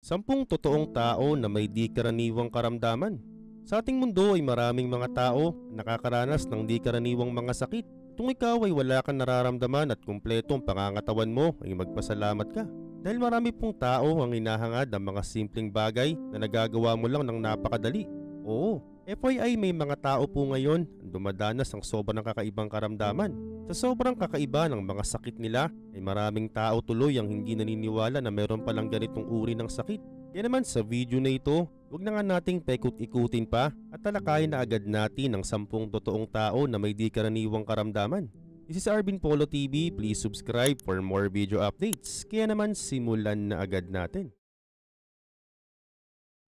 Sampung totoong tao na may di karaniwang karamdaman. Sa ating mundo ay maraming mga tao na nakakaranas ng di karaniwang mga sakit. Kung ikaw ay wala kang nararamdaman at kumpleto ang pangangatawan mo, ay magpasalamat ka. Dahil marami pong tao ang hinahangad ng mga simpleng bagay na nagagawa mo lang ng napakadali. Oo, FYI may mga tao po ngayon ang dumadanas ng sobrang kakaibang karamdaman. Sa sobrang kakaiba ng mga sakit nila ay maraming tao tuloy ang hindi naniniwala na meron palang ganitong uri ng sakit. Kaya naman sa video na ito, huwag na nga nating paikot-ikutin pa at talakayin na agad natin ang 10 totoong tao na may di karaniwang karamdaman. This is Arvin Polo TV, please subscribe for more video updates. Kaya naman simulan na agad natin.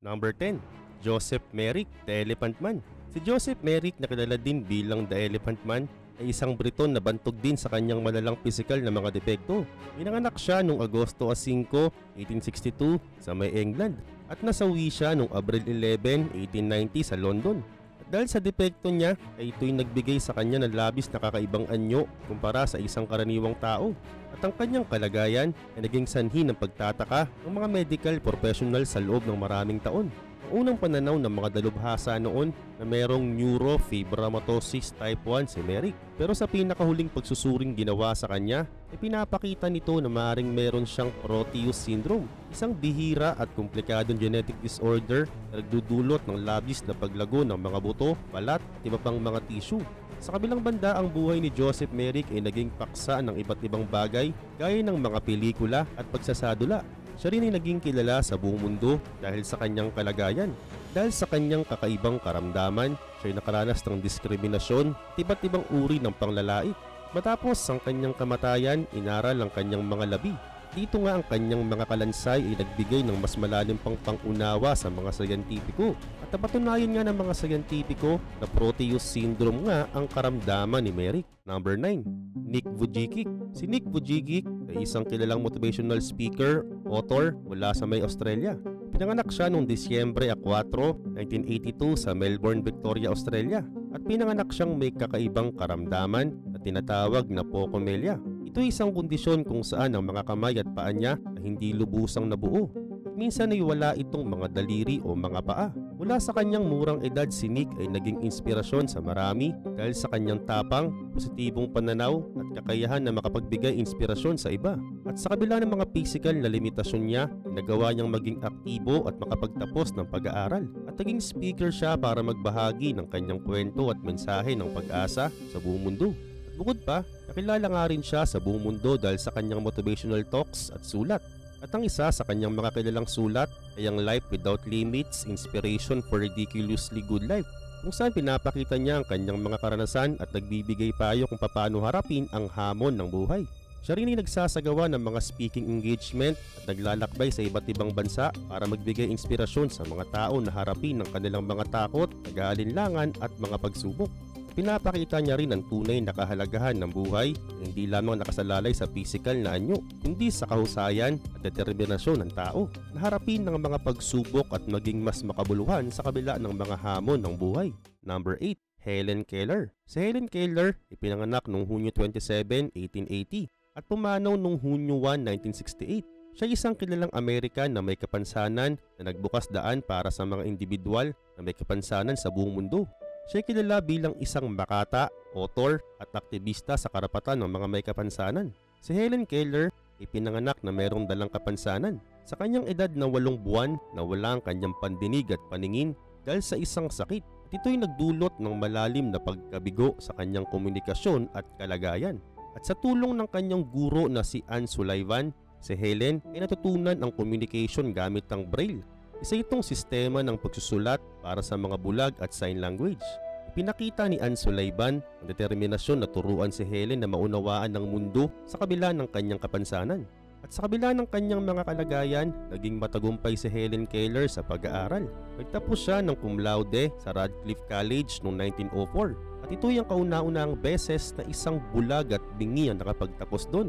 Number 10. Joseph Merrick, The Elephant Man. Si Joseph Merrick na kilala din bilang The Elephant Man ay isang Briton na bantog din sa kanyang malalang pisikal na mga depekto. Pinanganak siya noong Agosto 5, 1862 sa May England at nasawi siya noong Abril 11, 1890 sa London. At dahil sa depekto niya ay ito'y nagbigay sa kanya ng labis na kakaibang anyo kumpara sa isang karaniwang tao. At ang kanyang kalagayan ay naging sanhi ng pagtataka ng mga medical professional sa loob ng maraming taon. Unang pananaw ng mga dalubhasa noon na merong neurofibromatosis type 1 si Merrick. Pero sa pinakahuling pagsusuring ginawa sa kanya, ay pinapakita nito na maaaring meron siyang Proteus syndrome, isang bihira at komplikadong genetic disorder na nagdudulot ng labis na paglago ng mga buto, balat at iba pang mga tissue. Sa kabilang banda, ang buhay ni Joseph Merrick ay naging paksa ng iba't ibang bagay gaya ng mga pelikula at pagsasadula. Siya rin ay naging kilala sa buong mundo dahil sa kanyang kalagayan. Dahil sa kanyang kakaibang karamdaman, siya ay nakaranas ng diskriminasyon at iba't ibang uri ng panglalait. Matapos ang kanyang kamatayan, inaral ang kanyang mga labi. Dito nga ang kanyang mga kalansay ay nagbigay ng mas malalim pang pangunawa sa mga sayantipiko. At napatunayan nga ng mga sayantipiko na Proteus syndrome nga ang karamdaman ni Merrick. Number 9. Nick Vujicic. Si Nick Vujicic ay isang kilalang motivational speaker, author mula sa May, Australia. Pinanganak siya noong Disyembre 4, 1982 sa Melbourne, Victoria, Australia. At pinanganak siyang may kakaibang karamdaman na tinatawag na pocomelia. Ito ay isang kondisyon kung saan ang mga kamay at paa niya ay hindi lubusang nabuo. At minsan ay wala itong mga daliri o mga paa. Mula sa kanyang murang edad, si Nick ay naging inspirasyon sa marami dahil sa kanyang tapang, positibong pananaw at kakayahan na makapagbigay inspirasyon sa iba. At sa kabila ng mga physical na limitasyon niya, nagawa niyang maging aktibo at makapagtapos ng pag-aaral. At naging speaker siya para magbahagi ng kanyang kwento at mensahe ng pag-asa sa buong mundo. At bukod pa, nakilala nga rin siya sa buong mundo dahil sa kanyang motivational talks at sulat. At ang isa sa kanyang mga kilalang sulat ay ang Life Without Limits, Inspiration for Ridiculously Good Life, kung saan pinapakita niya ang kanyang mga karanasan at nagbibigay payo kung paano harapin ang hamon ng buhay. Siya rin ay nagsasagawa ng mga speaking engagement at naglalakbay sa iba't ibang bansa para magbigay inspirasyon sa mga tao na harapin ang kanilang mga takot, nag-aalinlangan at mga pagsubok. Pinapakita niya rin ang tunay na kahalagahan ng buhay na hindi lamang nakasalalay sa pisikal na anyo, kundi sa kahusayan at determinasyon ng tao na harapin ng mga pagsubok at maging mas makabuluhan sa kabila ng mga hamon ng buhay. Number 8. Helen Keller. Si Helen Keller ipinanganak noong Hunyo 27, 1880 at pumanaw noong Hunyo 1, 1968. Siya ay isang kilalang American na may kapansanan na nagbukas daan para sa mga individual na may kapansanan sa buong mundo. Siya ay kilala bilang isang makata, author at aktivista sa karapatan ng mga may kapansanan. Si Helen Keller ay pinanganak na mayroong dalang kapansanan. Sa kanyang edad na 8 buwan, nawala ang kanyang pandinig at paningin dahil sa isang sakit. At ito'y nagdulot ng malalim na pagkabigo sa kanyang komunikasyon at kalagayan. At sa tulong ng kanyang guro na si Anne Sullivan, si Helen ay natutunan ang communication gamit ang Braille. Isa itong sistema ng pagsusulat para sa mga bulag at sign language. Ipinakita ni Anne Sullivan ang determinasyon na turuan si Helen na maunawaan ng mundo sa kabila ng kanyang kapansanan. At sa kabila ng kanyang mga kalagayan, naging matagumpay si Helen Keller sa pag-aaral. Nagtapos siya ng cum laude sa Radcliffe College noong 1904. At ito ang kauna-unahang beses na isang bulag at bingi ang nakapagtapos doon.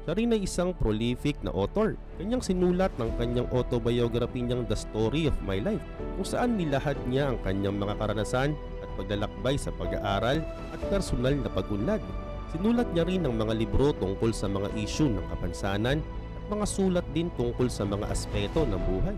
Siya rin ay isang prolific na author. Kanyang sinulat ng kanyang autobiography niyang The Story of My Life, kung saan nilahad niya ang kanyang mga karanasan at paglalakbay sa pag-aaral at personal na pag-unlad. Sinulat niya rin ang mga libro tungkol sa mga isyu ng kapansanan at mga sulat din tungkol sa mga aspeto ng buhay.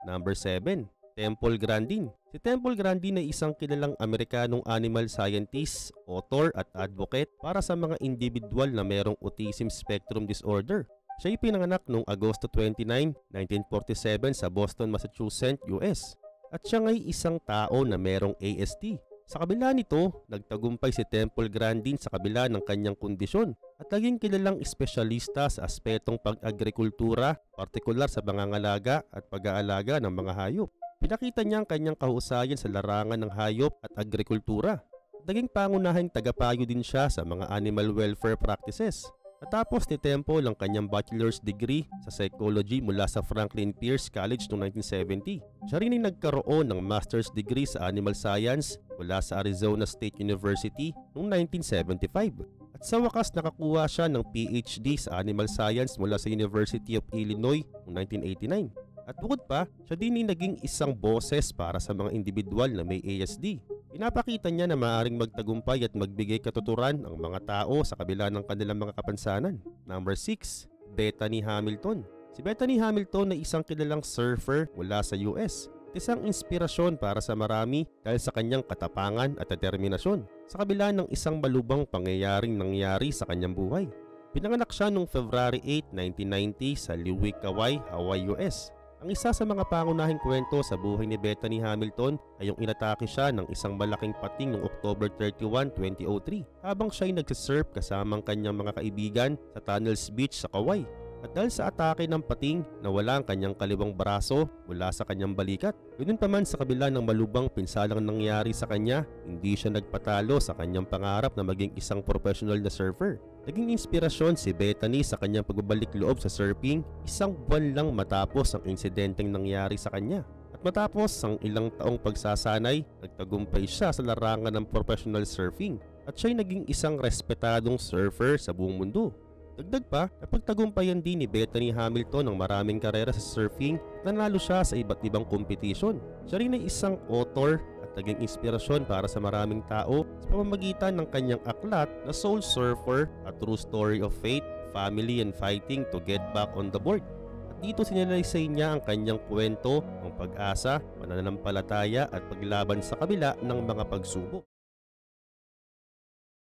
Number 7. Temple Grandin. Si Temple Grandin ay isang kilalang Amerikanong animal scientist, author at advocate para sa mga individual na merong autism spectrum disorder. Siya ay pinanganak noong Agosto 29, 1947 sa Boston, Massachusetts, US. At siya ay isang tao na merong ASD. Sa kabila nito, nagtagumpay si Temple Grandin sa kabila ng kanyang kondisyon at naging kilalang espesyalista sa aspetong pag-agrikultura, partikular sa pangangalaga at pag-aalaga ng mga hayop. Pinakita niya ang kanyang kahusayan sa larangan ng hayop at agrikultura. Naging pangunahing tagapayo din siya sa mga animal welfare practices. Natapos ni Temple ang kanyang bachelor's degree sa psychology mula sa Franklin Pierce College noong 1970. Siya rin ay nagkaroon ng master's degree sa animal science mula sa Arizona State University noong 1975. At sa wakas nakakuha siya ng PhD sa animal science mula sa University of Illinois noong 1989. At bukod pa, siya din ay naging isang boses para sa mga individual na may ASD. Pinapakita niya na maaaring magtagumpay at magbigay katuturan ang mga tao sa kabila ng kanilang mga kapansanan. Number 6. Bethany Hamilton. Si Bethany Hamilton ay isang kilalang surfer mula sa US. At isang inspirasyon para sa marami dahil sa kanyang katapangan at determinasyon sa kabila ng isang malubhang pangyayaring nangyari sa kanyang buhay. Pinanganak siya noong February 8, 1990 sa Lenawee, Hawaii, US. Ang isa sa mga pangunahing kwento sa buhay ni Bethany Hamilton ay yung inatake siya ng isang malaking pating noong October 31, 2003 habang siya ay nagsisurf kasama ang kanyang mga kaibigan sa Tunnels Beach sa Kauai. At dahil sa atake ng pating, nawala ang kanyang kaliwang braso mula sa kanyang balikat. Ganoon pa man, sa kabila ng malubhang pinsalang nangyari sa kanya, hindi siya nagpatalo sa kanyang pangarap na maging isang professional na surfer. Naging inspirasyon si Bethany sa kanyang pagbabalik loob sa surfing isang buwan lang matapos ang insidenteng nangyari sa kanya. At matapos ang ilang taong pagsasanay, nagtagumpay siya sa larangan ng professional surfing at siya'y naging isang respetadong surfer sa buong mundo. Dagdag pa, napagtagumpayan din ni Bethany Hamilton ang maraming karera sa surfing at nanalo siya sa iba't ibang kompetisyon. Siya rin ay isang author at naging inspirasyon para sa maraming tao sa pamamagitan ng kanyang aklat na Soul Surfer, A True Story of Faith, Family and Fighting to Get Back on the Board. At dito sinalaysay niya ang kanyang kwento ng pag-asa, pananampalataya at paglaban sa kabila ng mga pagsubok.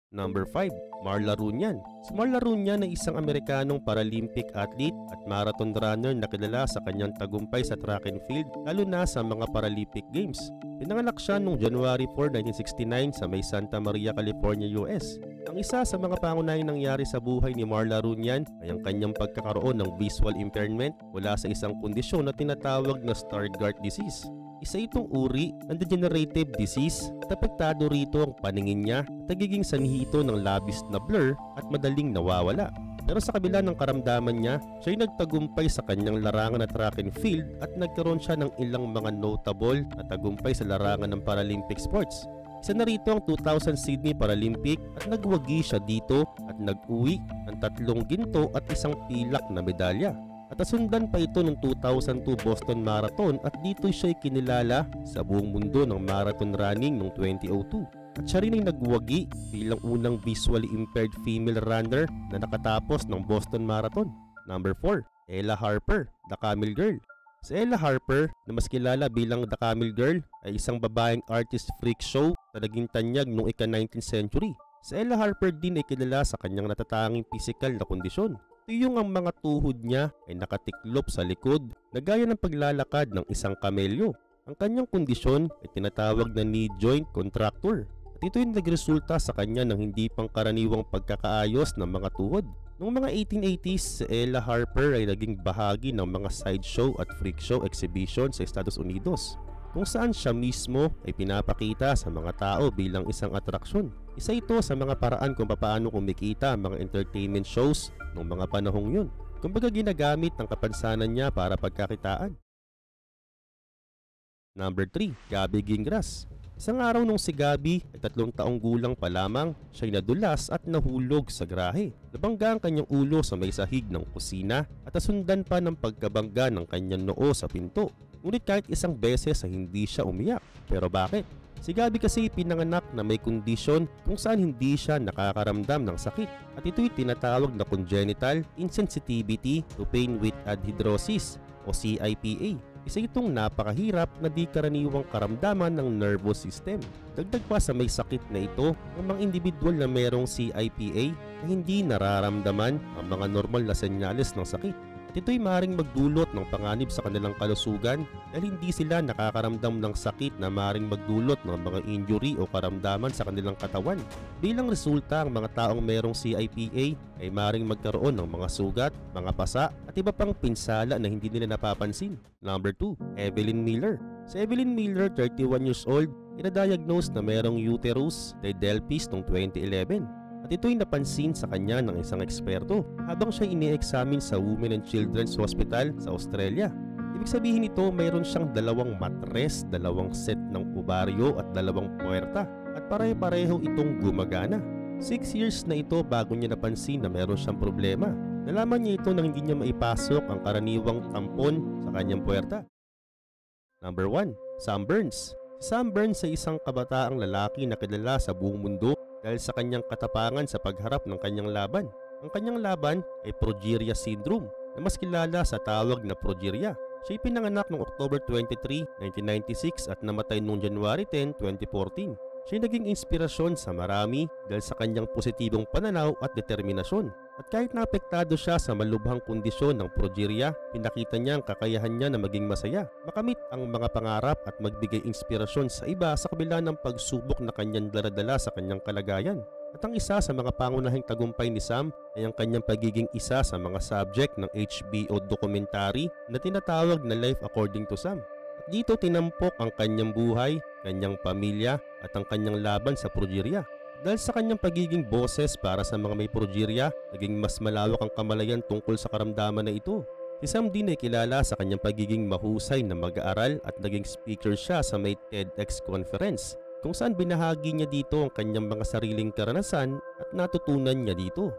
Number 5. Marla Runyan. Si Marla Runyan ay isang Amerikanong Paralympic athlete at marathon runner na kilala sa kanyang tagumpay sa track and field lalo na sa mga Paralympic Games. Pinanganak siya noong January 4, 1969 sa may Santa Maria, California, US. Ang isa sa mga pangunahing nangyari sa buhay ni Marla Runyan ay ang kanyang pagkakaroon ng visual impairment mula sa isang kondisyon na tinatawag na Stargardt disease. Isa itong uri ng degenerative disease at apektado rito ang paningin niya at nagiging sanhi ito ng labis na blur at madaling nawawala. Pero sa kabila ng karamdaman niya, siya ay nagtagumpay sa kanyang larangan na track and field at nagkaroon siya ng ilang mga notable na tagumpay sa larangan ng Paralympic sports. Isa na rito ang 2000 Sydney Paralympic at nagwagi siya dito at nag-uwi ng 3 ginto at isang pilak na medalya. At nasundan pa ito ng 2002 Boston Marathon at dito siya kinilala sa buong mundo ng marathon running noong 2002. At siya rin ay nagwagi bilang unang visually impaired female runner na nakatapos ng Boston Marathon. Number 4. Ella Harper, The Camel Girl. Si Ella Harper, na mas kilala bilang The Camel Girl, ay isang babaeng artist freak show na naging tanyag noong ika-19th century. Si Ella Harper din ay kilala sa kanyang natatanging physical na kondisyon. Yung ang mga tuhod niya ay nakatiklop sa likod na gaya ng paglalakad ng isang kamelyo. Ang kanyang kondisyon ay tinatawag na knee joint contracture at ito yung nagresulta sa kanya ng hindi pangkaraniwang pagkakaayos ng mga tuhod. Noong mga 1880s, si Ella Harper ay naging bahagi ng mga sideshow at freak show exhibition sa Estados Unidos, kung saan siya mismo ay pinapakita sa mga tao bilang isang atraksyon. Isa ito sa mga paraan kung paano kumikita ang mga entertainment shows noong mga panahong yun. Kumbaga ginagamit ng kapansanan niya para pagkakitaan. Number 3. Gabby Gingras. Isang araw nung si Gabby ay 3 taong gulang pa lamang, siya'y nadulas at nahulog sa grahe. Nabangga ang kanyang ulo sa may sahig ng kusina at nasundan pa ng pagkabangga ng kanyang noo sa pinto. Ngunit kahit isang beses ay hindi siya umiyak. Pero bakit? Si Gabby kasi pinanganak na may kondisyon kung saan hindi siya nakakaramdam ng sakit at ito'y tinatawag na congenital insensitivity to pain with anhidrosis o CIPA. Isa itong napakahirap na di karaniwang karamdaman ng nervous system. Dagdag pa sa may sakit na ito, ang mga individual na mayroong CIPA na hindi nararamdaman ang mga normal na senyales ng sakit. At ito'y maaaring magdulot ng panganib sa kanilang kalusugan dahil hindi sila nakakaramdam ng sakit na maaaring magdulot ng mga injury o karamdaman sa kanilang katawan. Bilang resulta, ang mga taong mayroong CIPA ay maaaring magkaroon ng mga sugat, mga pasa at iba pang pinsala na hindi nila napapansin. Number 2, Evelyn Miller. Si Evelyn Miller, 31 years old, ina-diagnose na mayroong uterus didelphys noong 2011. At ito'y napansin sa kanya ng isang eksperto habang siya ini-examine sa Women and Children's Hospital sa Australia. Ibig sabihin nito, mayroon siyang 2 matres, 2 set ng ovaryo at 2 puwerta at pare-pareho itong gumagana. 6 years na ito bago niya napansin na mayroon siyang problema. Nalaman niya ito nang hindi niya maipasok ang karaniwang tampon sa kanyang puwerta. Number 1, Sam Burns. Si Sam Burns ay isang kabataang lalaki na kilala sa buong mundo dahil sa kanyang katapangan sa pagharap ng kanyang laban. Ang kanyang laban ay progeria syndrome na mas kilala sa tawag na progeria. Siya ay pinanganak noong October 23, 1996 at namatay noong January 10, 2014. Siya ay naging inspirasyon sa marami dahil sa kanyang positibong pananaw at determinasyon. At kahit naapektado siya sa malubhang kondisyon ng progeria, pinakita niya ang kakayahan niya na maging masaya, makamit ang mga pangarap at magbigay inspirasyon sa iba sa kabila ng pagsubok na kanyang daladala sa kanyang kalagayan. At ang isa sa mga pangunahing tagumpay ni Sam ay ang kanyang pagiging isa sa mga subject ng HBO documentary na tinatawag na Life According to Sam. At dito tinampok ang kanyang buhay, kanyang pamilya at ang kanyang laban sa progeria. Dahil sa kanyang pagiging boses para sa mga may progeria, naging mas malawak ang kamalayan tungkol sa karamdaman na ito. Si Sam din ay kilala sa kanyang pagiging mahusay na mag-aaral at naging speaker siya sa may TEDx conference, kung saan binahagi niya dito ang kanyang mga sariling karanasan at natutunan niya dito.